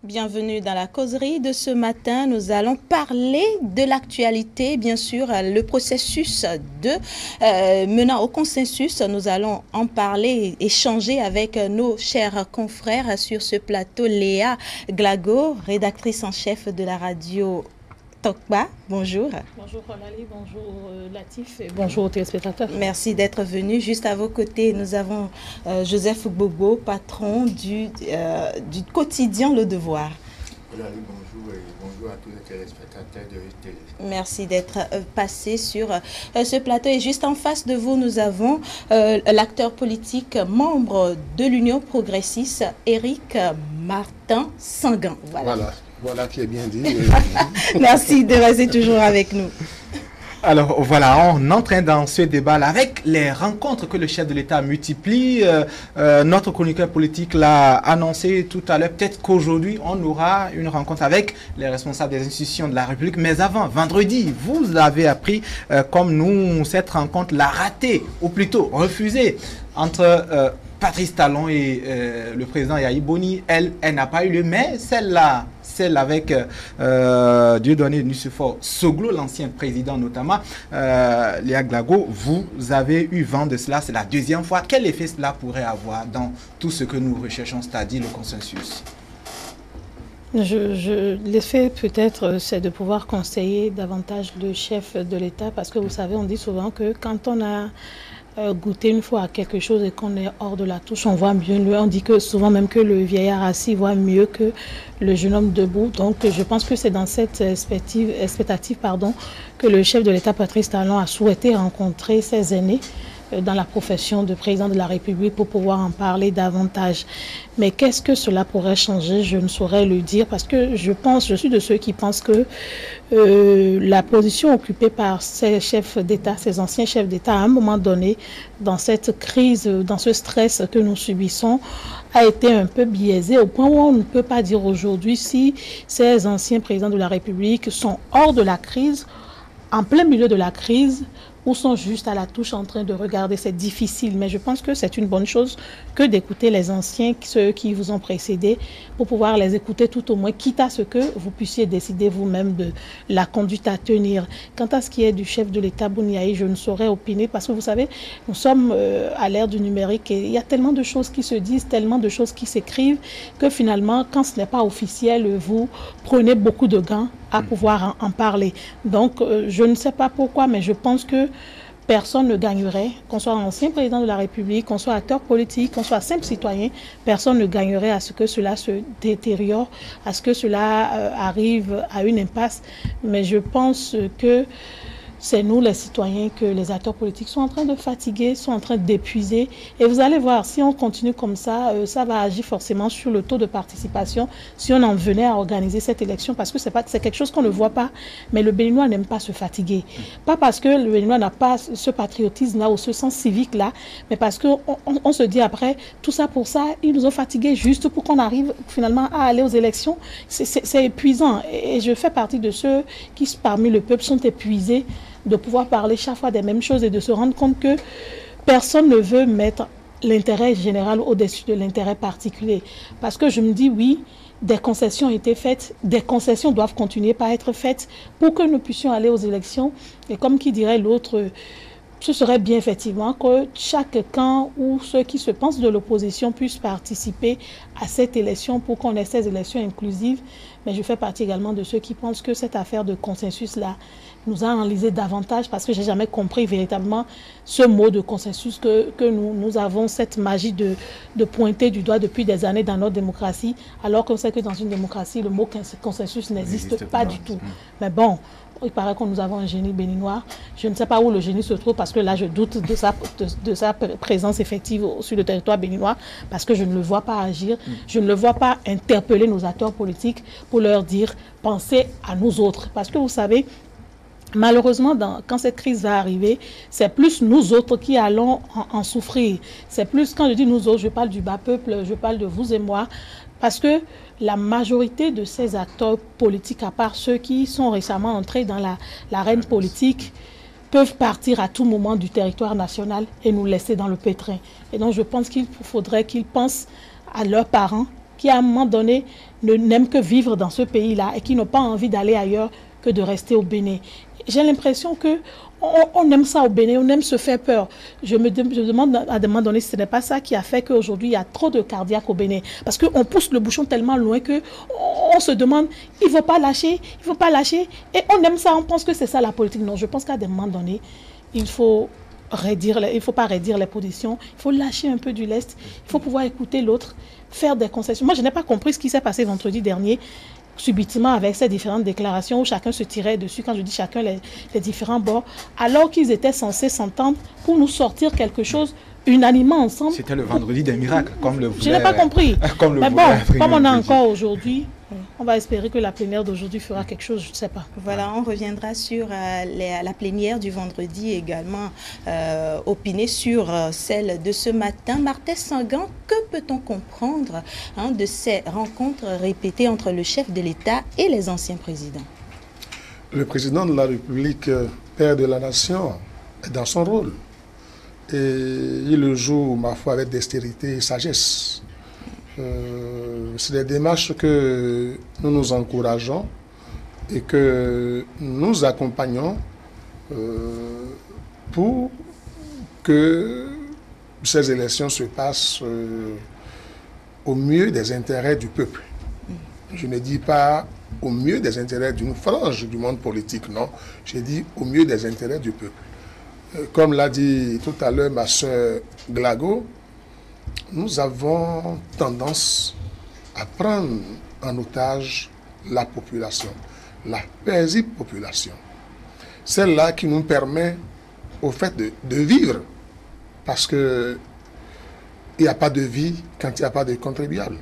Bienvenue dans la causerie de ce matin. Nous allons parler de l'actualité, bien sûr, le processus menant au consensus. Nous allons en parler, échanger avec nos chers confrères sur ce plateau. Léa Glago, rédactrice en chef de la radio Tokba, bonjour. Bonjour Rolali, bonjour Latif et bonjour aux téléspectateurs. Merci d'être venu. Juste à vos côtés, nous avons Joseph Bobo, patron du quotidien Le Devoir. Rolali, bonjour et bonjour à tous les téléspectateurs de télé. Merci d'être passé sur ce plateau. Et juste en face de vous, nous avons l'acteur politique, membre de l'Union progressiste, Éric Martin Sangan. Voilà qui est bien dit. Merci de rester toujours avec nous. Alors voilà, on entre dans ce débat-là avec les rencontres que le chef de l'État multiplie. Notre chroniqueur politique l'a annoncé tout à l'heure. Peut-être qu'aujourd'hui, on aura une rencontre avec les responsables des institutions de la République. Mais avant, vendredi, vous avez appris, comme nous, cette rencontre l'a ratée, ou plutôt refusée, entre Patrice Talon et le président Yahi Boni. Elle n'a pas eu lieu, mais celle-là, celle avec Dieudonné Nussefor Soglo, l'ancien président notamment, Léa Glago, vous avez eu vent de cela, c'est la deuxième fois. Quel effet cela pourrait avoir dans tout ce que nous recherchons, c'est-à-dire le consensus? L'effet peut-être, c'est de pouvoir conseiller davantage le chef de l'État, parce que vous savez, on dit souvent que quand on a goûter une fois à quelque chose et qu'on est hors de la touche, on voit mieux. On dit que souvent même que le vieillard assis voit mieux que le jeune homme debout. Donc je pense que c'est dans cette expectative que le chef de l'État, Patrice Talon, a souhaité rencontrer ses aînés dans la profession de président de la République pour pouvoir en parler davantage. Mais qu'est-ce que cela pourrait changer? Je ne saurais le dire, parce que je suis de ceux qui pensent que la position occupée par ces chefs d'État, ces anciens chefs d'État, à un moment donné, dans cette crise, dans ce stress que nous subissons, a été un peu biaisée au point où on ne peut pas dire aujourd'hui si ces anciens présidents de la République sont hors de la crise, en plein milieu de la crise, ou sont juste à la touche en train de regarder. C'est difficile, mais je pense que c'est une bonne chose que d'écouter les anciens, ceux qui vous ont précédés, pour pouvoir les écouter tout au moins, quitte à ce que vous puissiez décider vous-même de la conduite à tenir. Quant à ce qui est du chef de l'État, Boni Yahi, je ne saurais opiner, parce que vous savez, nous sommes à l'ère du numérique et il y a tellement de choses qui se disent, tellement de choses qui s'écrivent, que finalement, quand ce n'est pas officiel, vous prenez beaucoup de gants à pouvoir en parler. Donc, je ne sais pas pourquoi, mais je pense que personne ne gagnerait, qu'on soit ancien président de la République, qu'on soit acteur politique, qu'on soit simple citoyen, personne ne gagnerait à ce que cela se détériore, à ce que cela arrive à une impasse. Mais je pense que c'est nous, les citoyens, que les acteurs politiques sont en train de fatiguer, sont en train d'épuiser. Et vous allez voir, si on continue comme ça, ça va agir forcément sur le taux de participation si on en venait à organiser cette élection, parce que c'est quelque chose qu'on ne voit pas. Mais le Béninois n'aime pas se fatiguer. Pas parce que le Béninois n'a pas ce patriotisme-là ou ce sens civique-là, mais parce qu'on se dit après, tout ça pour ça, ils nous ont fatigués juste pour qu'on arrive finalement à aller aux élections. C'est épuisant. Et je fais partie de ceux qui, parmi le peuple, sont épuisés de pouvoir parler chaque fois des mêmes choses et de se rendre compte que personne ne veut mettre l'intérêt général au-dessus de l'intérêt particulier. Parce que je me dis, oui, des concessions ont été faites, des concessions doivent continuer par être faites pour que nous puissions aller aux élections. Et comme qui dirait l'autre, ce serait bien effectivement que chaque camp ou ceux qui se pensent de l'opposition puissent participer à cette élection pour qu'on ait ces élections inclusives. Mais je fais partie également de ceux qui pensent que cette affaire de consensus-là nous a enlisé davantage, parce que je n'ai jamais compris véritablement ce mot de consensus que nous avons cette magie de pointer du doigt depuis des années dans notre démocratie, alors qu'on sait que dans une démocratie, le mot consensus n'existe pas du tout. Mais bon, il paraît que nous avons un génie béninois. Je ne sais pas où le génie se trouve, parce que là, je doute de sa présence effective sur le territoire béninois, parce que je ne le vois pas agir. Je ne le vois pas interpeller nos acteurs politiques pour leur dire « pensez à nous autres ». Parce que vous savez, malheureusement, quand cette crise va arriver, c'est plus nous autres qui allons en souffrir. C'est plus, quand je dis nous autres, je parle du bas peuple, je parle de vous et moi, parce que la majorité de ces acteurs politiques, à part ceux qui sont récemment entrés dans l'arène politique, peuvent partir à tout moment du territoire national et nous laisser dans le pétrin. Et donc je pense qu'il faudrait qu'ils pensent à leurs parents, qui à un moment donné n'aiment que vivre dans ce pays-là et qui n'ont pas envie d'aller ailleurs que de rester au Bénin. J'ai l'impression que on aime ça au Bénin, on aime se faire peur. Je demande à un moment donné si ce n'est pas ça qui a fait qu'aujourd'hui il y a trop de cardiaques au Bénin. Parce qu'on pousse le bouchon tellement loin qu'on se demande, il ne faut pas lâcher, il ne faut pas lâcher. Et on aime ça, on pense que c'est ça la politique. Non, je pense qu'à un moment donné, il faut pas raidir les positions, il faut lâcher un peu du lest, il faut pouvoir écouter l'autre, faire des concessions. Moi, je n'ai pas compris ce qui s'est passé vendredi dernier, subitement avec ces différentes déclarations où chacun se tirait dessus, quand je dis chacun, les différents bords, alors qu'ils étaient censés s'entendre pour nous sortir quelque chose unanimement ensemble. C'était le vendredi des miracles, comme le voulait... Je n'ai pas compris. Comme le Mais bon, voulait comme on a encore aujourd'hui, on va espérer que la plénière d'aujourd'hui fera quelque chose, je ne sais pas. Voilà, on reviendra sur la plénière du vendredi également, opiner sur celle de ce matin. Martin Sangan, que peut-on comprendre de ces rencontres répétées entre le chef de l'État et les anciens présidents? Le président de la République, père de la nation, est dans son rôle. Et il le joue, ma foi, avec dextérité et sagesse. C'est des démarches que nous nous encourageons et que nous accompagnons pour que ces élections se passent au mieux des intérêts du peuple. Je ne dis pas au mieux des intérêts d'une frange du monde politique, non. J'ai dit au mieux des intérêts du peuple. Comme l'a dit tout à l'heure ma soeur Glago, nous avons tendance à prendre en otage la population, la paisible population. Celle-là qui nous permet au fait de vivre, parce qu'il n'y a pas de vie quand il n'y a pas de contribuable.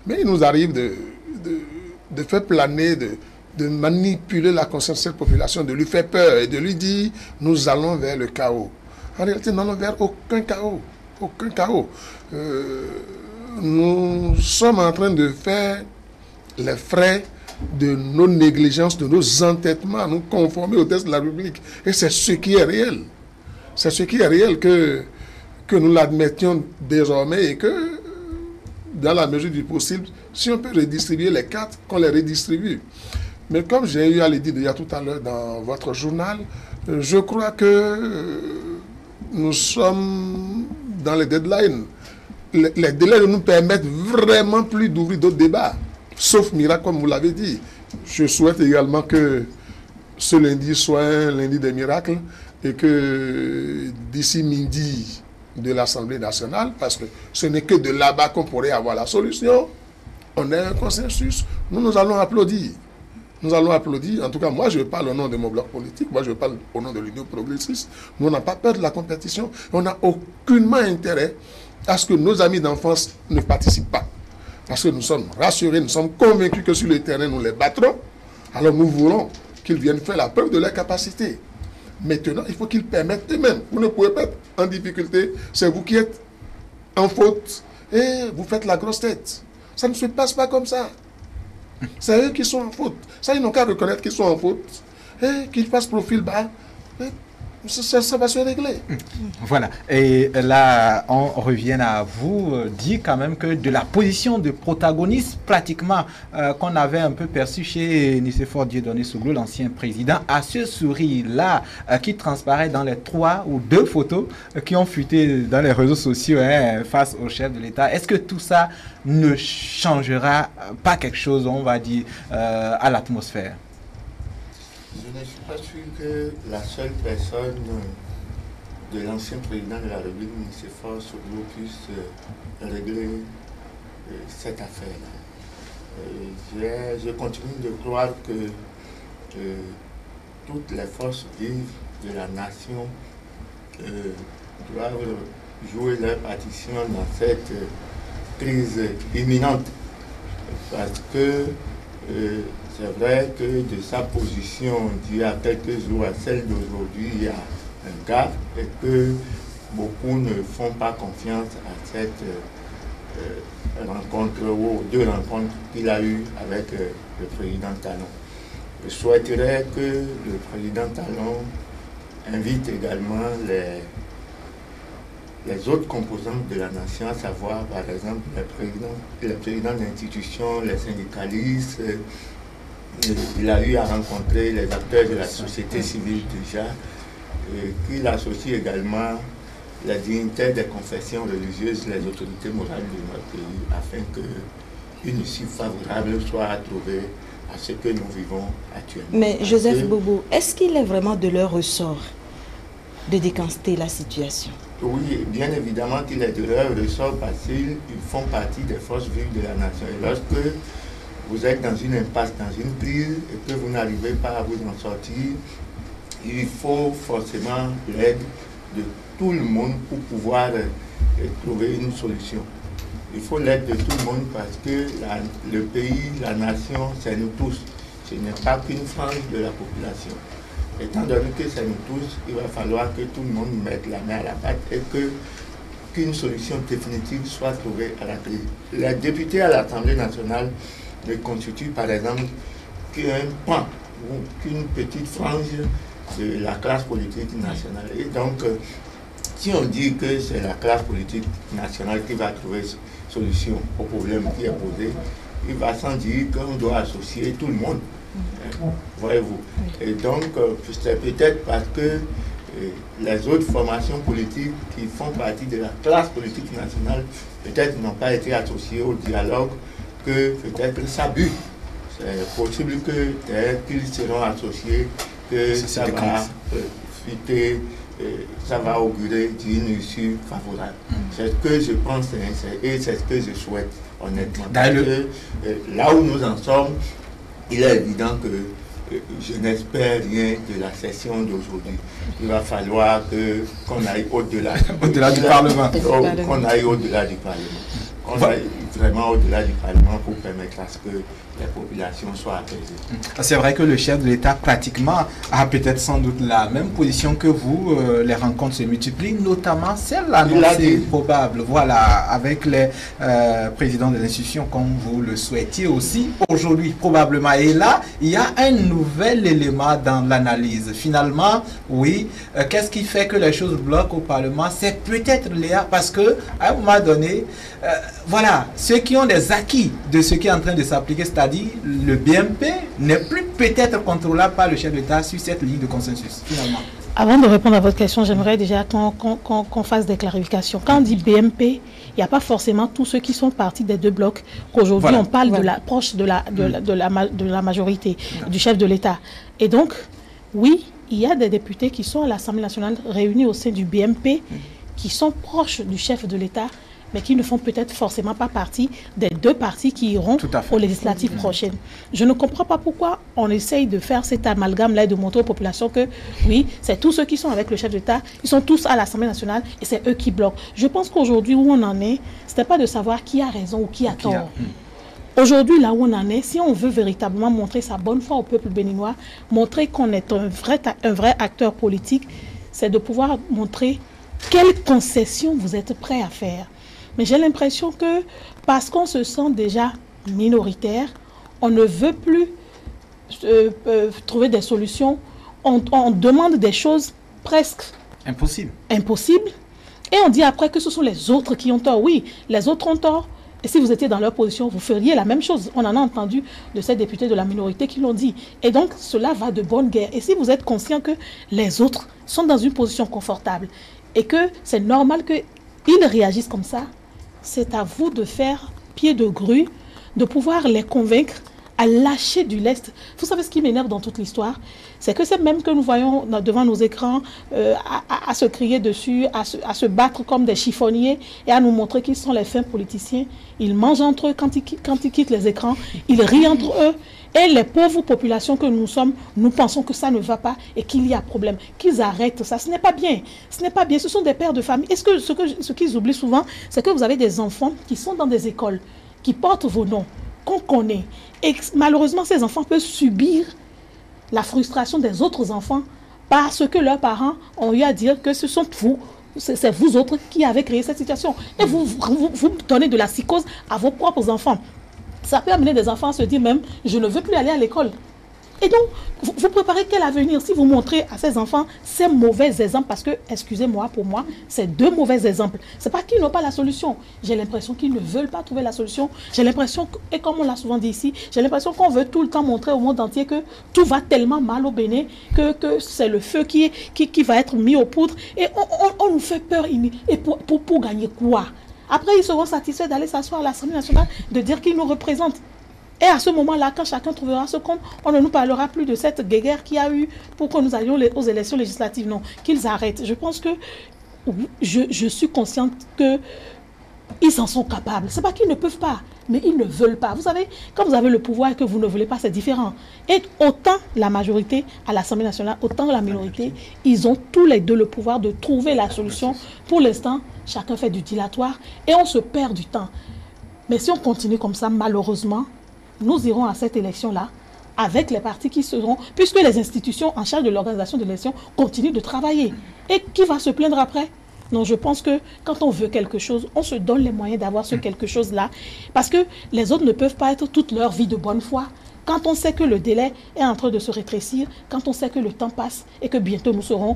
Mais il nous arrive de faire planer, de manipuler la conscience de cette population, de lui faire peur et de lui dire « nous allons vers le chaos ». En réalité, nous n'allons vers aucun chaos. Aucun chaos. Nous sommes en train de faire les frais de nos négligences, de nos entêtements, nous conformer aux textes de la République. Et c'est ce qui est réel. C'est ce qui est réel que nous l'admettions désormais et que, dans la mesure du possible, si on peut redistribuer les cartes, qu'on les redistribue. Mais comme j'ai eu à le dire il y a tout à l'heure dans votre journal, je crois que nous sommes dans les deadlines. Les délais ne nous permettent vraiment plus d'ouvrir d'autres débats, sauf miracle, comme vous l'avez dit. Je souhaite également que ce lundi soit un lundi des miracles et que d'ici midi de l'Assemblée nationale, parce que ce n'est que de là-bas qu'on pourrait avoir la solution, on a un consensus, nous allons applaudir. Nous allons applaudir. En tout cas, moi, je parle au nom de mon bloc politique. Moi, je parle au nom de l'Union progressiste. Nous, on n'a pas peur de la compétition. On n'a aucunement intérêt à ce que nos amis d'enfance ne participent pas. Parce que nous sommes rassurés, nous sommes convaincus que sur le terrain, nous les battrons. Alors, nous voulons qu'ils viennent faire la preuve de leur capacité. Maintenant, il faut qu'ils permettent eux-mêmes. Vous ne pouvez pas être en difficulté. C'est vous qui êtes en faute et vous faites la grosse tête. Ça ne se passe pas comme ça. C'est eux qui sont en faute. Ça, ils n'ont qu'à reconnaître qu'ils sont en faute et qu'ils fassent profil bas. Ça va se régler. Voilà. Et là, on revient à vous. Dit quand même que de la position de protagoniste, pratiquement, qu'on avait un peu perçu chez Nicéphore Dieudonné Souglou, l'ancien président, à ce sourire-là, qui transparaît dans les 3 ou 2 photos qui ont fuité dans les réseaux sociaux face au chef de l'État. Est-ce que tout ça ne changera pas quelque chose, on va dire, à l'atmosphère? Je ne suis pas sûr que la seule personne de l'ancien président de la République, Nicéphore Souglou, puisse régler cette affaire-là. Je continue de croire que toutes les forces vives de la nation doivent jouer leur partition dans cette crise imminente. Parce que c'est vrai que de sa position d'il y a quelques jours à celle d'aujourd'hui, il y a un gap et que beaucoup ne font pas confiance à cette rencontre ou 2 rencontres qu'il a eues avec le président Talon. Je souhaiterais que le président Talon invite également les autres composantes de la nation, à savoir par exemple les présidents d'institutions, les syndicalistes. Il a eu à rencontrer les acteurs de la société civile déjà, qu'il associe également les dignitaires des confessions religieuses, les autorités morales de notre pays, afin qu'une issue favorable soit trouvée à ce que nous vivons actuellement. Mais Joseph Bobo, est-ce qu'il est vraiment de leur ressort de décanter la situation? Oui, bien évidemment qu'il est de leur ressort parce qu'ils font partie des forces vives de la nation. Et lorsque vous êtes dans une impasse, dans une crise, et que vous n'arrivez pas à vous en sortir, il faut forcément l'aide de tout le monde pour pouvoir trouver une solution. Il faut l'aide de tout le monde parce que le pays, la nation, c'est nous tous. Ce n'est pas qu'une frange de la population. Étant donné que c'est nous tous, il va falloir que tout le monde mette la main à la pâte et qu'une solution définitive soit trouvée à la crise. Les députés à l'Assemblée nationale ne constituent par exemple qu'un pan ou qu'une petite frange de la classe politique nationale. Et donc, si on dit que c'est la classe politique nationale qui va trouver solution au problème qui est posé, il va sans dire qu'on doit associer tout le monde. Voyez-vous. Et donc, c'est peut-être parce que les autres formations politiques qui font partie de la classe politique nationale, peut-être n'ont pas été associées au dialogue, que peut-être ça bute. C'est possible que qu'ils seront associés, que ça va fuiter, ça va augurer d'une issue favorable. C'est ce que je pense et c'est ce que je souhaite, honnêtement. Parce que là où nous en sommes, il est évident que je n'espère rien de la session d'aujourd'hui. Il va falloir qu'on aille au-delà du Parlement. Qu'on aille au-delà du Parlement. On aille vraiment au-delà du Parlement pour permettre à ce que les populations soient apaisées. C'est vrai que le chef de l'État pratiquement a peut-être sans doute la même position que vous. Les rencontres se multiplient, notamment celle annoncée probable, voilà, avec les présidents des institutions comme vous le souhaitiez aussi aujourd'hui probablement. Et là, il y a un nouvel élément dans l'analyse. Finalement, oui, qu'est-ce qui fait que les choses bloquent au Parlement? C'est peut-être Léa, parce que à un moment donné, voilà, ceux qui ont des acquis de ce qui est en train de s'appliquer, c'est-à-dire le BMP, n'est plus peut-être contrôlable par le chef de l'État sur cette ligne de consensus, finalement. Avant de répondre à votre question, j'aimerais déjà qu'on fasse des clarifications. Quand on dit BMP, il n'y a pas forcément tous ceux qui sont partis des deux blocs. Qu'aujourd'hui, on parle de la proche de la majorité, du chef de l'État. Et donc, oui, il y a des députés qui sont à l'Assemblée nationale réunis au sein du BMP, qui sont proches du chef de l'État, mais qui ne font peut-être forcément pas partie des deux partis qui iront aux législatives prochaines. Je ne comprends pas pourquoi on essaye de faire cet amalgame-là et de montrer aux populations que, oui, c'est tous ceux qui sont avec le chef d'État, ils sont tous à l'Assemblée nationale et c'est eux qui bloquent. Je pense qu'aujourd'hui, où on en est, ce n'est pas de savoir qui a raison ou qui a tort. Aujourd'hui, là où on en est, si on veut véritablement montrer sa bonne foi au peuple béninois, montrer qu'on est un vrai acteur politique, c'est de pouvoir montrer quelles concessions vous êtes prêts à faire. Mais j'ai l'impression que parce qu'on se sent déjà minoritaire, on ne veut plus trouver des solutions. On demande des choses presque impossibles. Et on dit après que ce sont les autres qui ont tort. Oui, les autres ont tort. Et si vous étiez dans leur position, vous feriez la même chose. On en a entendu de ces députés de la minorité qui l'ont dit. Et donc, cela va de bonne guerre. Et si vous êtes conscient que les autres sont dans une position confortable et que c'est normal qu'ils réagissent comme ça, c'est à vous de faire pied de grue, de pouvoir les convaincre à lâcher du lest. Vous savez ce qui m'énerve dans toute l'histoire? C'est que c'est même que nous voyons devant nos écrans à se crier dessus, à se battre comme des chiffonniers et à nous montrer qu'ils sont les fins politiciens. Ils mangent entre eux quand ils quittent les écrans. Ils rient entre eux. Et les pauvres populations que nous sommes, nous pensons que ça ne va pas et qu'il y a problème. Qu'ils arrêtent ça. Ce n'est pas bien. Ce n'est pas bien. Ce sont des pères de famille. Est-ce que ce qu'ils oublient souvent, c'est que vous avez des enfants qui sont dans des écoles, qui portent vos noms, qu'on connaît. Et malheureusement, ces enfants peuvent subir la frustration des autres enfants parce que leurs parents ont eu à dire que ce sont vous, c'est vous autres qui avez créé cette situation. Et vous donnez de la psychose à vos propres enfants. Ça peut amener des enfants à se dire même, je ne veux plus aller à l'école. Et donc, vous préparez quel avenir si vous montrez à ces enfants ces mauvais exemples? Parce que, excusez-moi, pour moi, c'est deux mauvais exemples. Ce n'est pas qu'ils n'ont pas la solution. J'ai l'impression qu'ils ne veulent pas trouver la solution. J'ai l'impression, et comme on l'a souvent dit ici, j'ai l'impression qu'on veut tout le temps montrer au monde entier que tout va tellement mal au Bénin, que c'est le feu qui va être mis aux poudres. Et on nous fait peur. Et pour gagner quoi? Après, ils seront satisfaits d'aller s'asseoir à l'Assemblée nationale, de dire qu'ils nous représentent. Et à ce moment-là, quand chacun trouvera ce compte, on ne nous parlera plus de cette guéguerre qu'il y a eu pour que nous allions aux élections législatives. Non, qu'ils arrêtent. Je pense que je suis consciente qu'ils en sont capables. Ce n'est pas qu'ils ne peuvent pas, mais ils ne veulent pas. Vous savez, quand vous avez le pouvoir et que vous ne voulez pas, c'est différent. Et autant la majorité à l'Assemblée nationale, autant la minorité, ils ont tous les deux le pouvoir de trouver la solution. Pour l'instant, chacun fait du dilatoire et on se perd du temps. Mais si on continue comme ça, malheureusement, nous irons à cette élection-là avec les partis qui seront, puisque les institutions en charge de l'organisation de l'élection continuent de travailler. Et qui va se plaindre après? Non, je pense que quand on veut quelque chose, on se donne les moyens d'avoir ce quelque chose-là. Parce que les autres ne peuvent pas être toute leur vie de bonne foi. Quand on sait que le délai est en train de se rétrécir, quand on sait que le temps passe et que bientôt nous serons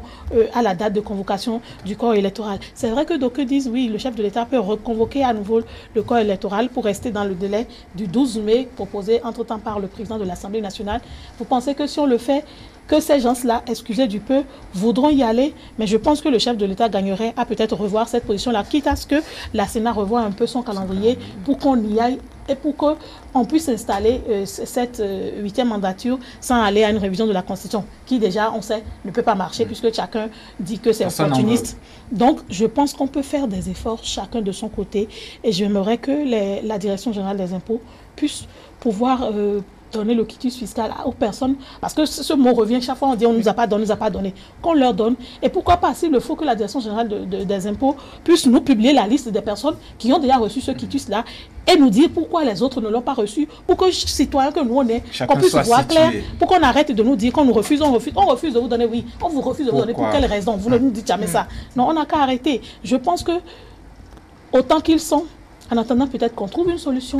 à la date de convocation du corps électoral. C'est vrai que d'aucuns disent, oui, le chef de l'État peut reconvoquer à nouveau le corps électoral pour rester dans le délai du 12 mai proposé entre-temps par le président de l'Assemblée nationale. Vous pensez que si on le fait, que ces gens-là, excusez du peu, voudront y aller, mais je pense que le chef de l'État gagnerait à peut-être revoir cette position-là, quitte à ce que la Sénat revoie un peu son calendrier pour qu'on y aille et pour qu'on puisse installer cette 8e mandature sans aller à une révision de la Constitution, qui déjà, on sait, ne peut pas marcher puisque chacun dit que c'est opportuniste. Donc, je pense qu'on peut faire des efforts chacun de son côté et j'aimerais que la Direction générale des impôts puisse pouvoir donner le quitus fiscal aux personnes, parce que ce mot revient chaque fois, on dit on ne nous a pas donné, qu'on leur donne. Et pourquoi pas, s'il le faut, que la Direction générale des impôts puisse nous publier la liste des personnes qui ont déjà reçu ce quitus-là et nous dire pourquoi les autres ne l'ont pas reçu, pour que citoyens que nous on est, qu'on puisse voir clair, pour qu'on arrête de nous dire qu'on nous refuse, on refuse de vous donner, oui, on vous refuse de vous donner, pour quelle raison? Vous ne nous dites jamais ça. Non, on n'a qu'à arrêter. Je pense que, autant qu'ils sont, en attendant peut-être qu'on trouve une solution,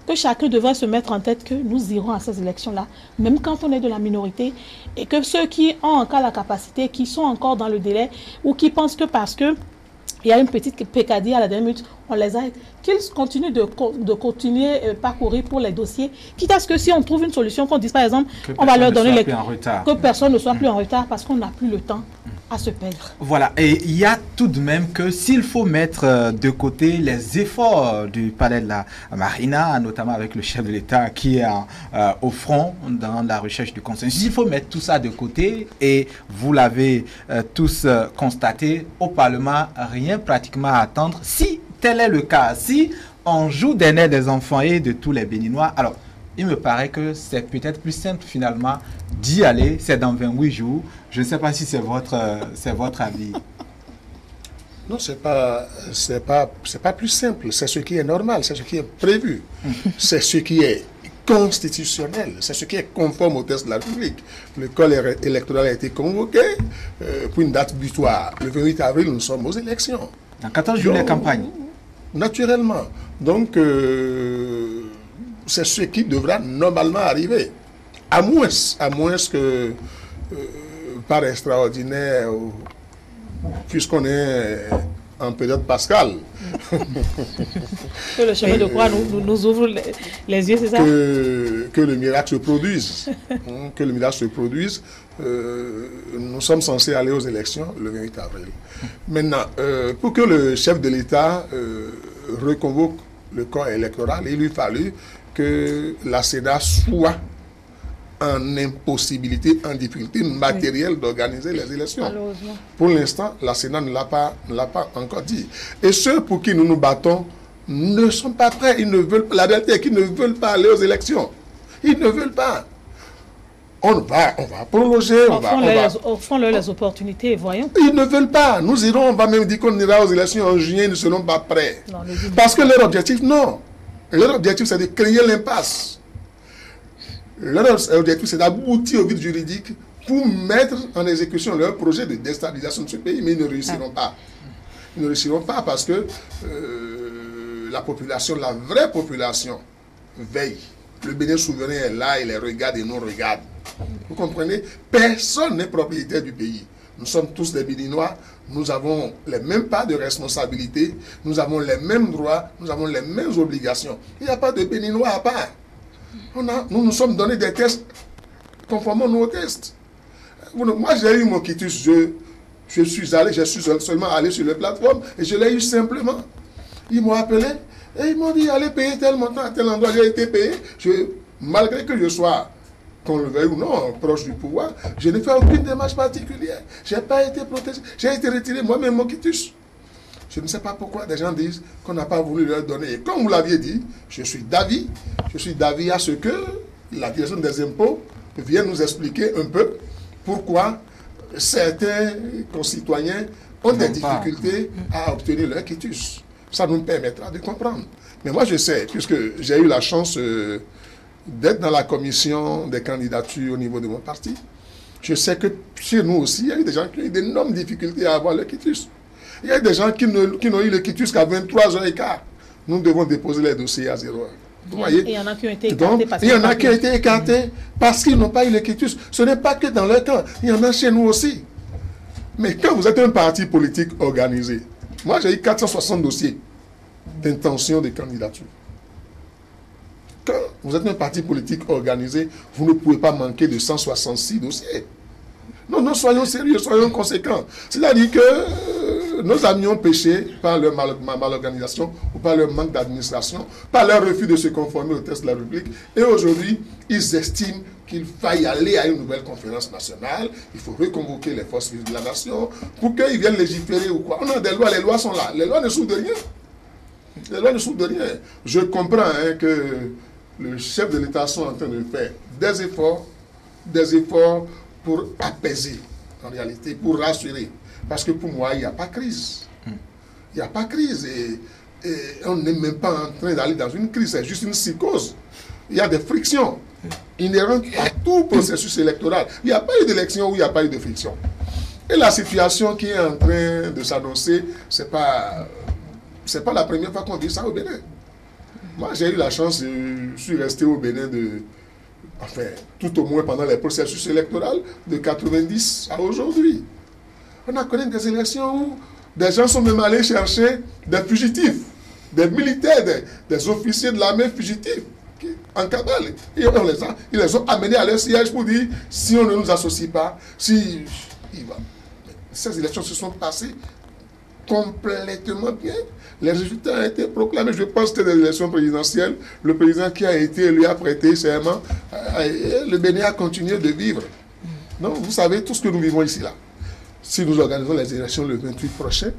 que chacun devrait se mettre en tête que nous irons à ces élections-là, même quand on est de la minorité, et que ceux qui ont encore la capacité, qui sont encore dans le délai, ou qui pensent que parce que il y a une petite pécadille à la dernière minute, on les aide, qu'ils continuent de continuer à parcourir pour les dossiers, quitte à ce que si on trouve une solution, qu'on dise par exemple, on va leur donner que personne ne soit plus en retard parce qu'on n'a plus le temps à se perdre. Voilà, et il y a tout de même que s'il faut mettre de côté les efforts du palais de la Marina, notamment avec le chef de l'État qui est au front dans la recherche du consensus, il faut mettre tout ça de côté et vous l'avez tous constaté, au Parlement, rien pratiquement à attendre. Si tel est le cas, si on joue des nez des enfants et de tous les Béninois, alors il me paraît que c'est peut-être plus simple finalement d'y aller, c'est dans 28 jours. Je ne sais pas si c'est votre avis. Non, c'est pas plus simple. C'est ce qui est normal, c'est ce qui est prévu. C'est ce qui est constitutionnel, c'est ce qui est conforme au test de la République. Le corps électoral a été convoqué pour une date butoir. Le 28 avril, nous sommes aux élections. Dans 14 jours, les campagnes. Naturellement. Donc, c'est ce qui devra normalement arriver. À moins que, par extraordinaire, puisqu'on est en période pascale, que le chemin de croix nous ouvre les yeux, c'est ça? Que le miracle se produise. Que le miracle se produise. Nous sommes censés aller aux élections le 28 avril. Maintenant, pour que le chef de l'État reconvoque le corps électoral, il lui fallut que la CEDA soit en impossibilité, en difficulté matérielle d'organiser les élections. Pour l'instant, la CEDA ne l'a pas encore dit. Et ceux pour qui nous nous battons ne sont pas prêts. Ils ne veulent, la réalité est qu'ils ne veulent pas aller aux élections. Ils ne veulent pas. On va prolonger. Offrons-leur les opportunités, voyons. Ils ne veulent pas. Nous irons, on va même dire qu'on ira aux élections en juillet, ils ne seront pas prêts. Non, parce que leur objectif, non. Leur objectif, c'est de créer l'impasse. Leur objectif, c'est d'aboutir au vide juridique pour mettre en exécution leur projet de déstabilisation de ce pays, mais ils ne réussiront pas. Ils ne réussiront pas parce que la population, la vraie population, veille. Le Bénin souverain est là, il les regarde et nous regarde. Vous comprenez? Personne n'est propriétaire du pays. Nous sommes tous des Béninois, nous avons les mêmes parts de responsabilité, nous avons les mêmes droits, nous avons les mêmes obligations. Il n'y a pas de Béninois à part. Nous nous sommes donné des tests conformément aux tests. Moi, j'ai eu mon quitus, je suis seulement allé sur les plateformes et je l'ai eu simplement. Ils m'ont appelé et ils m'ont dit allez payer tel montant à tel endroit. J'ai été payé. Malgré que je sois, qu'on le veuille ou non, proche du pouvoir, je n'ai fait aucune démarche particulière. Je n'ai pas été protégé. J'ai été retiré moi-même mon quitus. Je ne sais pas pourquoi des gens disent qu'on n'a pas voulu leur donner. Et comme vous l'aviez dit, je suis d'avis à ce que la direction des impôts vienne nous expliquer un peu pourquoi certains concitoyens ont des difficultés à obtenir leur quitus. Ça nous permettra de comprendre. Mais moi, je sais, puisque j'ai eu la chance d'être dans la commission des candidatures au niveau de mon parti, je sais que chez nous aussi, il y a eu des gens qui ont eu d'énormes difficultés à avoir leur quitus. Il y a des gens qui n'ont eu le quitus qu'à 23h15. Nous devons déposer les dossiers à 0h. Vous voyez? Et il y en a qui ont été écartés parce il y en a qui ont été écartés parce qu'ils n'ont pas eu le quitus. Ce n'est pas que dans leur cas, il y en a chez nous aussi. Mais quand vous êtes un parti politique organisé, moi j'ai eu 460 dossiers d'intention de candidature. Quand vous êtes un parti politique organisé, vous ne pouvez pas manquer de 166 dossiers. Non, soyons sérieux, soyons conséquents. C'est-à-dire que nos amis ont péché par leur malorganisation ou par leur manque d'administration, par leur refus de se conformer aux tests de la République. Et aujourd'hui, ils estiment qu'il faille aller à une nouvelle conférence nationale, il faut reconvoquer les forces vives de la nation pour qu'ils viennent légiférer ou quoi. On a des lois, les lois sont là. Les lois ne souffrent de rien. Les lois ne souffrent de rien. Je comprends que le chef de l'État sont en train de faire des efforts pour apaiser, en réalité, pour rassurer. Parce que pour moi, il n'y a pas crise. Il n'y a pas crise. Et on n'est même pas en train d'aller dans une crise. C'est juste une psychose. Il y a des frictions inhérentes à tout processus électoral. Il n'y a pas eu d'élection où il n'y a pas eu de friction. Et la situation qui est en train de s'annoncer, c'est pas la première fois qu'on vit ça au Bénin. Moi, j'ai eu la chance, je suis resté au Bénin tout au moins pendant les processus électoraux de 90 à aujourd'hui. On a connu des élections où des gens sont même allés chercher des fugitifs, des militaires, des officiers de l'armée fugitifs en cabale. Et ils les ont amenés à leur siège pour dire si on ne nous associe pas, ces élections se sont passées complètement bien. Les résultats ont été proclamés. Je pense que c'était des élections présidentielles. Le président qui a été élu a prêté serment. Le Bénin a continué de vivre. Donc, vous savez, tout ce que nous vivons ici, là. Si nous organisons les élections le 28 prochain,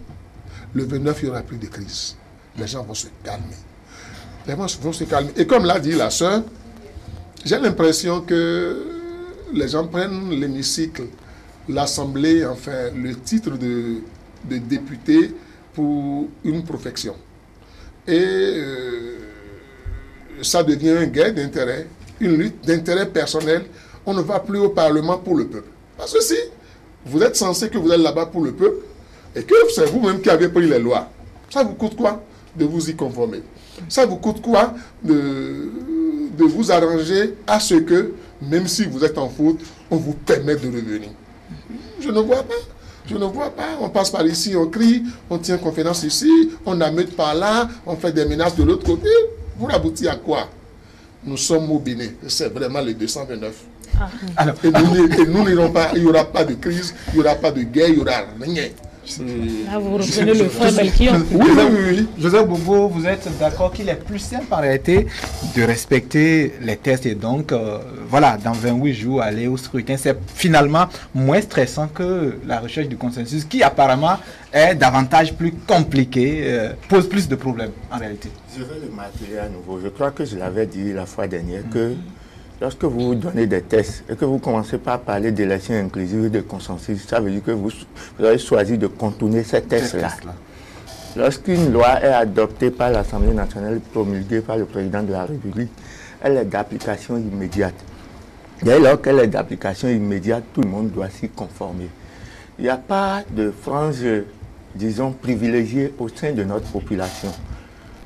le 29, il n'y aura plus de crise. Les gens vont se calmer. Les gens vont se calmer. Et comme l'a dit la sœur, j'ai l'impression que les gens prennent l'hémicycle, l'Assemblée, enfin, le titre de député pour une profession. Et ça devient un gain d'intérêt, une lutte d'intérêt personnel. On ne va plus au Parlement pour le peuple. Parce que si vous êtes censé que vous êtes là-bas pour le peuple, et que c'est vous-même qui avez pris les lois, ça vous coûte quoi de vous y conformer? Ça vous coûte quoi de vous arranger à ce que, même si vous êtes en faute, on vous permette de revenir? Je ne vois pas. Je ne vois pas. On passe par ici, on crie, on tient conférence ici, on ameute par là, on fait des menaces de l'autre côté. Vous aboutissez à quoi? Nous sommes au Bénin. C'est vraiment le 229. Alors, et nous n'irons pas, il n'y aura pas de crise, il n'y aura pas de guerre, il n'y aura rien. Là, vous reprenez le frère Melchior. Oui. Joseph Bobo, vous êtes d'accord qu'il est plus simple en réalité de respecter les tests et donc, voilà, dans 28 jours, aller au scrutin, c'est finalement moins stressant que la recherche du consensus qui apparemment est davantage plus compliqué, pose plus de problèmes en réalité. Je vais le marteler à nouveau. Je crois que je l'avais dit la fois dernière que lorsque vous donnez des tests et que vous commencez par parler d'élections inclusives et de consensus, ça veut dire que vous avez choisi de contourner ces tests-là. Lorsqu'une loi est adoptée par l'Assemblée nationale, promulguée par le président de la République, elle est d'application immédiate. Dès lors qu'elle est d'application immédiate, tout le monde doit s'y conformer. Il n'y a pas de frange, disons, privilégiée au sein de notre population.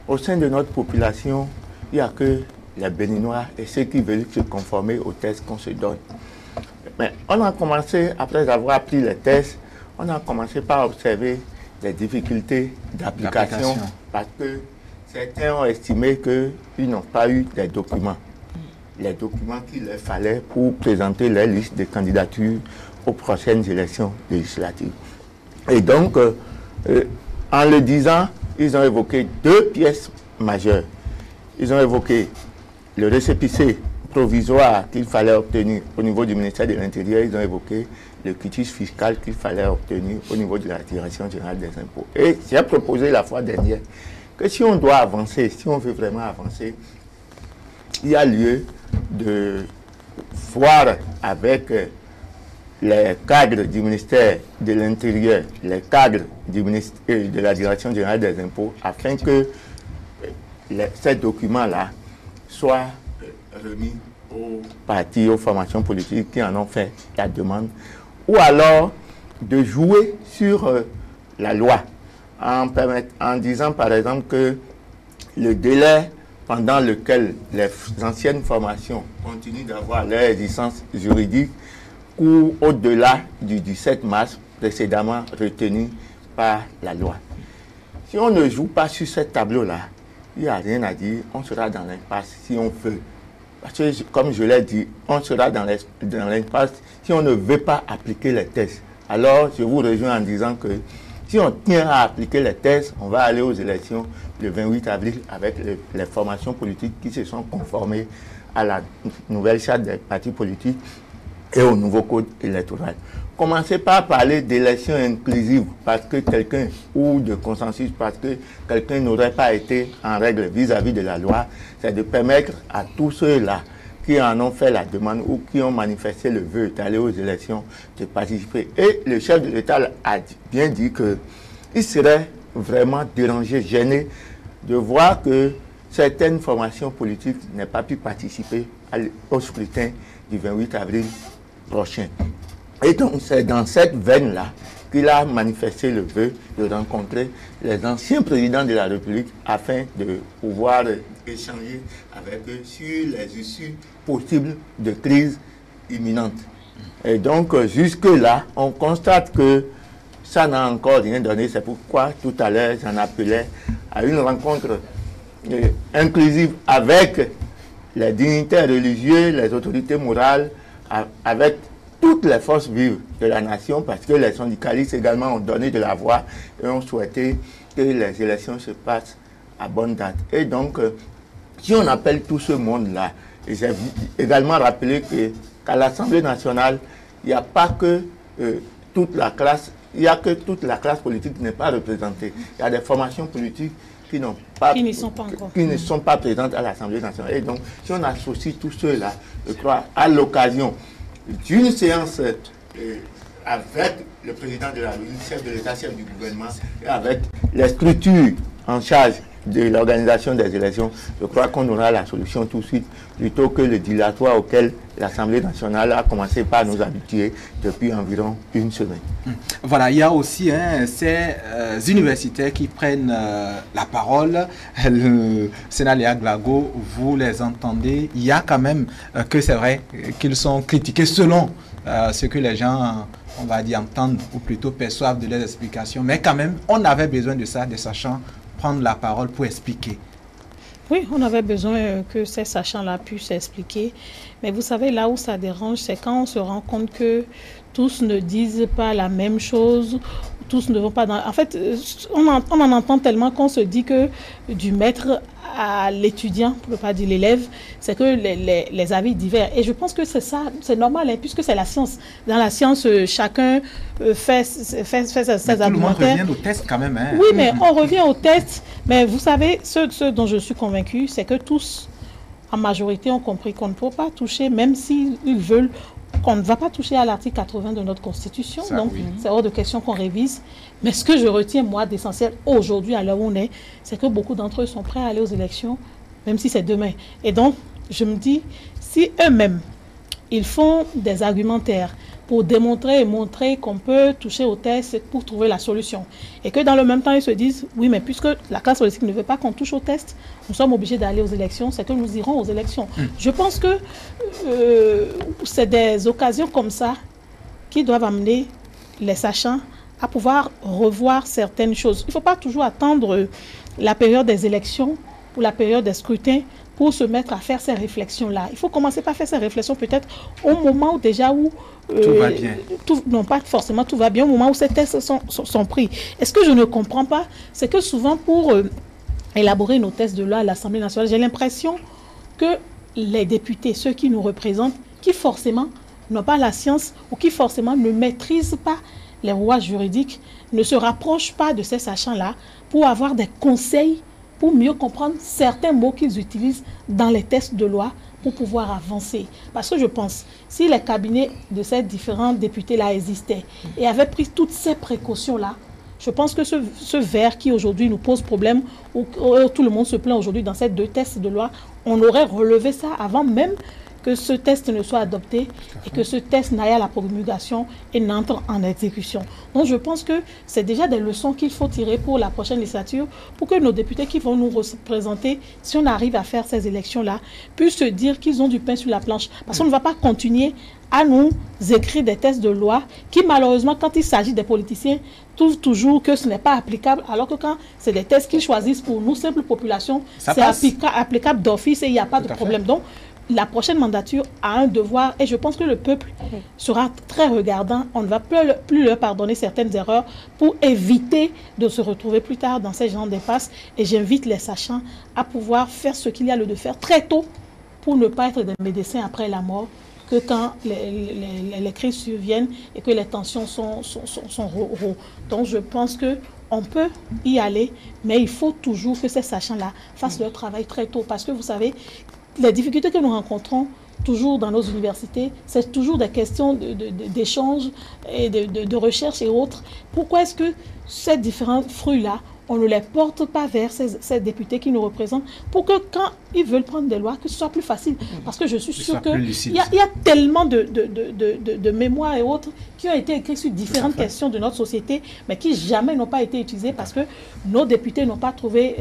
Au sein de notre population, il n'y a que les Béninois et ceux qui veulent se conformer aux tests qu'on se donne. Mais on a commencé, après avoir pris les tests, on a commencé par observer les difficultés d'application parce que certains ont estimé qu'ils n'ont pas eu les documents qu'il leur fallait pour présenter leur liste de candidatures aux prochaines élections législatives. Et donc, en le disant, ils ont évoqué deux pièces majeures. Ils ont évoqué le récépissé provisoire qu'il fallait obtenir au niveau du ministère de l'Intérieur. Ils ont évoqué le quitus fiscal qu'il fallait obtenir au niveau de la Direction générale des impôts. Et j'ai proposé la fois dernière que si on doit avancer, si on veut vraiment avancer, il y a lieu de voir avec les cadres du ministère de l'Intérieur, les cadres du ministère de la Direction générale des impôts, afin que ces documents-là soient remis aux partis, aux formations politiques qui en ont fait la demande, ou alors de jouer sur la loi en disant par exemple que le délai pendant lequel les anciennes formations continuent d'avoir leur existence juridique ou au-delà du 17 mars précédemment retenu par la loi. Si on ne joue pas sur ce tableau-là, il n'y a rien à dire, on sera dans l'impasse si on veut. Parce que, comme je l'ai dit, on sera dans l'impasse si on ne veut pas appliquer les tests. Alors, je vous rejoins en disant que si on tient à appliquer les tests, on va aller aux élections le 28 avril avec les formations politiques qui se sont conformées à la nouvelle charte des partis politiques et au nouveau code électoral. Commencez par parler d'élections inclusives parce que quelqu'un, ou de consensus parce que quelqu'un n'aurait pas été en règle vis-à-vis de la loi, c'est de permettre à tous ceux-là qui en ont fait la demande ou qui ont manifesté le vœu d'aller aux élections de participer. Et le chef de l'État a bien dit qu'il serait vraiment dérangé, gêné de voir que certaines formations politiques n'aient pas pu participer au scrutin du 28 avril prochain. Et donc, c'est dans cette veine-là qu'il a manifesté le vœu de rencontrer les anciens présidents de la République afin de pouvoir échanger avec eux sur les issues possibles de crise imminente. Et donc, jusque-là, on constate que ça n'a encore rien donné. C'est pourquoi, tout à l'heure, j'en appelais à une rencontre inclusive avec les dignitaires religieux, les autorités morales, avec toutes les forces vives de la nation, parce que les syndicalistes également ont donné de la voix et ont souhaité que les élections se passent à bonne date. Et donc, si on appelle tout ce monde-là, et j'ai également rappelé qu'à l'Assemblée nationale, il n'y a pas que toute la classe, il y a que toute la classe politique qui n'est pas représentée. Il y a des formations politiques qui ne sont pas présentes à l'Assemblée nationale. Et donc, si on associe tout cela, je crois, à l'occasion d'une séance avec le président de la République, chef de l'État, chef du gouvernement, et avec les structures en charge de l'organisation des élections, je crois qu'on aura la solution tout de suite, plutôt que le dilatoire auquel l'Assemblée nationale a commencé par nous habituer depuis environ une semaine. Voilà, il y a aussi ces universitaires qui prennent la parole. Le Sénat Léa Glago, vous les entendez. Il y a quand même que c'est vrai qu'ils sont critiqués selon ce que les gens, on va dire, entendent ou plutôt perçoivent de leurs explications. Mais quand même, on avait besoin de ça, des sachants prendre la parole pour expliquer. Oui, on avait besoin que ces sachants-là puissent expliquer. Mais vous savez, là où ça dérange, c'est quand on se rend compte que tous ne disent pas la même chose, tous ne vont pas dans... En fait, on en entend tellement qu'on se dit que du maître à l'étudiant, pour ne pas dire l'élève, c'est que les avis divers. Et je pense que c'est ça, c'est normal, hein, puisque c'est la science. Dans la science, chacun fait ses argumentaires. Tout le monde revient au test quand même. Hein. Oui, mais on revient au test. Mais vous savez, ce dont je suis convaincue, c'est que tous, en majorité, ont compris qu'on ne peut pas toucher, même s'ils veulent, qu'on ne va pas toucher à l'article 80 de notre Constitution. Ça, donc, oui. C'est hors de question qu'on révise. Mais ce que je retiens, moi, d'essentiel aujourd'hui, à l'heure où on est, c'est que beaucoup d'entre eux sont prêts à aller aux élections, même si c'est demain. Et donc, je me dis, si eux-mêmes, ils font des argumentaires pour démontrer et montrer qu'on peut toucher au test pour trouver la solution. Et que dans le même temps, ils se disent, oui, mais puisque la classe politique ne veut pas qu'on touche au test, nous sommes obligés d'aller aux élections, c'est que nous irons aux élections. Je pense que c'est des occasions comme ça qui doivent amener les sachants à pouvoir revoir certaines choses. Il ne faut pas toujours attendre la période des élections ou la période des scrutins pour se mettre à faire ces réflexions-là. Il faut commencer par faire ces réflexions peut-être au moment où déjà où... tout va bien. Non, pas forcément tout va bien, au moment où ces tests sont pris. Et ce que je ne comprends pas, c'est que souvent pour élaborer nos tests de loi à l'Assemblée nationale, j'ai l'impression que les députés, ceux qui nous représentent, qui forcément n'ont pas la science ou qui forcément ne maîtrisent pas les rouages juridiques, ne se rapprochent pas de ces sachants-là pour avoir des conseils, pour mieux comprendre certains mots qu'ils utilisent dans les tests de loi pour pouvoir avancer. Parce que je pense, si les cabinets de ces différents députés-là existaient et avaient pris toutes ces précautions-là, je pense que ce verre qui aujourd'hui nous pose problème, où tout le monde se plaint aujourd'hui dans ces 2 tests de loi, on aurait relevé ça avant même que ce test ne soit adopté et que ce test n'aille à la promulgation et n'entre en exécution. Donc je pense que c'est déjà des leçons qu'il faut tirer pour la prochaine législature, pour que nos députés qui vont nous représenter, si on arrive à faire ces élections-là, puissent se dire qu'ils ont du pain sur la planche. Parce qu'on ne va pas continuer à nous écrire des tests de loi qui, malheureusement, quand il s'agit des politiciens, trouvent toujours que ce n'est pas applicable, alors que quand c'est des tests qu'ils choisissent pour nous, simples populations, c'est applicable d'office et il n'y a pas de problème. Donc, la prochaine mandature a un devoir et je pense que le peuple sera très regardant. On ne va plus leur pardonner certaines erreurs pour éviter de se retrouver plus tard dans ces genres d'impasses. Et j'invite les sachants à pouvoir faire ce qu'il y a lieu de faire très tôt pour ne pas être des médecins après la mort, que quand les crises surviennent et que les tensions sont Donc je pense qu'on peut y aller, mais il faut toujours que ces sachants-là fassent leur travail très tôt. Parce que vous savez, les difficultés que nous rencontrons toujours dans nos universités, c'est toujours des questions d'échange et de recherche et autres. Pourquoi est-ce que ces différents fruits-là, on ne les porte pas vers ces députés qui nous représentent pour que quand ils veulent prendre des lois, que ce soit plus facile? Parce que je suis sûre qu'il y a tellement de mémoires et autres qui ont été écrits sur différentes questions de notre société, mais qui jamais n'ont pas été utilisés parce que nos députés n'ont pas trouvé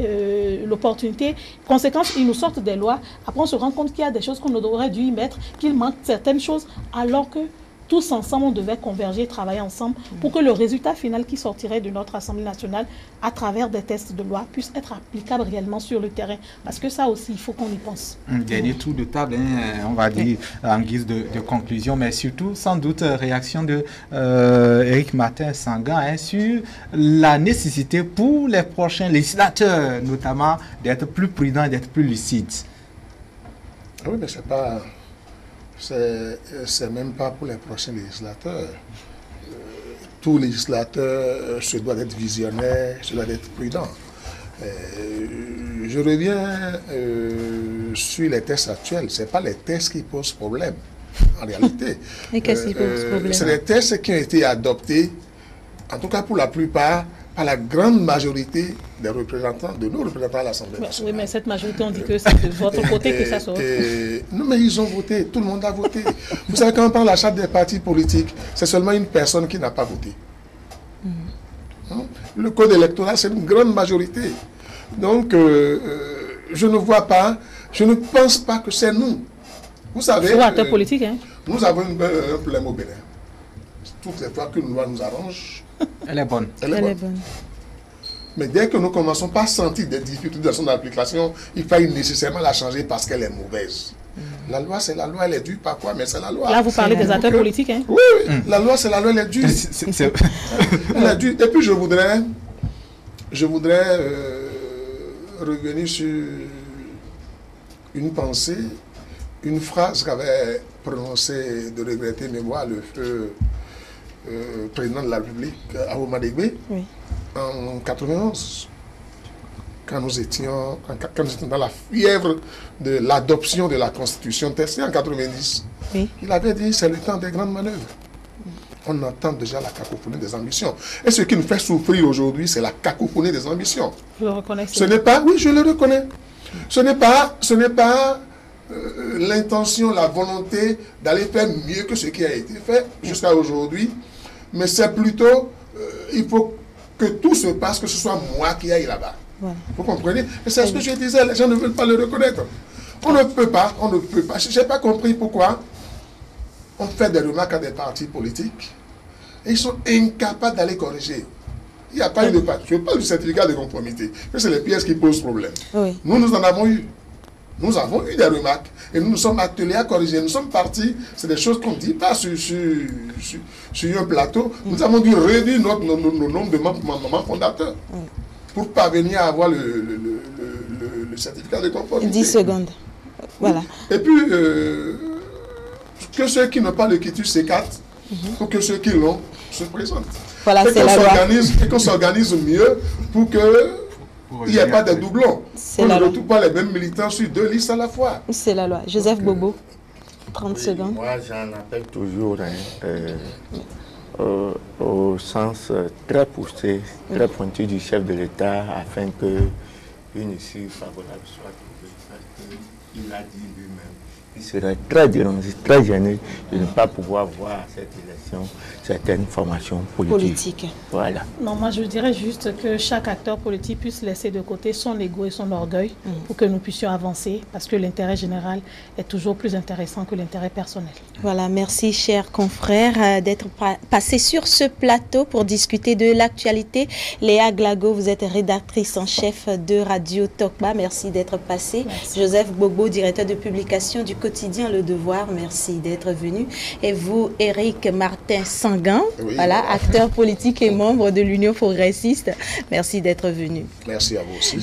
l'opportunité. Conséquence, ils nous sortent des lois. Après, on se rend compte qu'il y a des choses qu'on aurait dû y mettre, qu'il manque certaines choses, alors que tous ensemble, on devait converger, travailler ensemble pour que le résultat final qui sortirait de notre Assemblée nationale à travers des tests de loi puisse être applicable réellement sur le terrain. Parce que ça aussi, il faut qu'on y pense. Un dernier tour de table, hein, on va dire, en guise de conclusion, mais surtout, sans doute, réaction de Éric Martin Sangan hein, sur la nécessité pour les prochains législateurs, notamment, d'être plus prudents et d'être plus lucides. Oui, mais c'est pas... C'est même pas pour les prochains législateurs. Tout législateur se doit d'être visionnaire, se doit d'être prudent. Je reviens sur les tests actuels. Ce n'est pas les tests qui posent problème, en réalité. Et qu'est-ce qui pose problème? C'est les tests qui ont été adoptés, en tout cas pour la plupart, par la grande majorité des représentants, de nos représentants à l'Assemblée nationale. Oui, mais cette majorité, on dit que c'est de votre côté que ça sort. Non, mais ils ont voté, tout le monde a voté. Vous savez, quand on parle de la charte des partis politiques, c'est seulement une personne qui n'a pas voté. Le code électoral, c'est une grande majorité. Donc, je ne vois pas, je ne pense pas que c'est nous. Vous savez, politique, hein? Nous avons un problème au Bénin. Toutes les fois qu'une loi nous arrange, elle est bonne. Elle est bonne. Mais dès que nous commençons par sentir des difficultés dans son application, il faut nécessairement la changer parce qu'elle est mauvaise. La loi, c'est la loi, elle est due par quoi? Mais c'est la loi. Là, vous parlez des acteurs politiques, hein? Oui, la loi, c'est la loi, elle est due. Elle est due. Et puis, je voudrais revenir sur une pensée, une phrase qu'avait prononcée de regretter mémoire le feu président de la République, Ahoma Degbe, en 91, quand nous étions dans la fièvre de l'adoption de la Constitution testée en 90. Il avait dit, c'est le temps des grandes manœuvres. On entend déjà la cacophonie des ambitions. Et ce qui nous fait souffrir aujourd'hui, c'est la cacophonie des ambitions. Vous le reconnaissez? Ce n'est pas, oui, je le reconnais. Ce n'est pas l'intention, la volonté d'aller faire mieux que ce qui a été fait jusqu'à aujourd'hui. Mais c'est plutôt, il faut que tout se passe, que ce soit moi qui aille là-bas. Voilà. Vous comprenez? Et c'est ce que je disais, les gens ne veulent pas le reconnaître. On ne peut pas. Je n'ai pas compris pourquoi on fait des remarques à des partis politiques et ils sont incapables d'aller corriger. Il n'y a pas eu de parti. Je parle du certificat de conformité. C'est les pièces qui posent problème. Oui. Nous en avons eu. Nous avons eu des remarques et nous nous sommes attelés à corriger. Nous sommes partis, c'est des choses qu'on ne dit pas sur un plateau. Nous avons dû réduire nos nombres de membres fondateurs pour parvenir à avoir le certificat de conformité. 10 secondes. Voilà. Et puis, que ceux qui n'ont pas le quitus C4, pour que ceux qui l'ont se présentent. Voilà, c'est la loi. Et qu'on s'organise mieux pour que il n'y a pas de doublons. On ne retrouve pas les mêmes militants sur 2 listes à la fois. C'est la loi. Joseph Bobo, 30 secondes. Moi, j'en appelle toujours au sens très poussé, très pointu du chef de l'État afin qu'une issue favorable soit trouvée. Parce qu'il a dit lui-même qu'il serait très dérangé, très gêné de ne pas pouvoir voir à cette élection certaines formations politiques. Voilà. Non, moi je dirais juste que chaque acteur politique puisse laisser de côté son ego et son orgueil pour que nous puissions avancer, parce que l'intérêt général est toujours plus intéressant que l'intérêt personnel. Voilà, merci chers confrères d'être passés sur ce plateau pour discuter de l'actualité. Léa Glago, vous êtes rédactrice en chef de Radio Tokba, merci d'être passé. Merci. Joseph Bobo, directeur de publication du quotidien Le Devoir, merci d'être venu. Et vous, Éric Martin Sangan, voilà, acteur politique et membre de l'Union progressiste, merci d'être venu. Merci à vous aussi.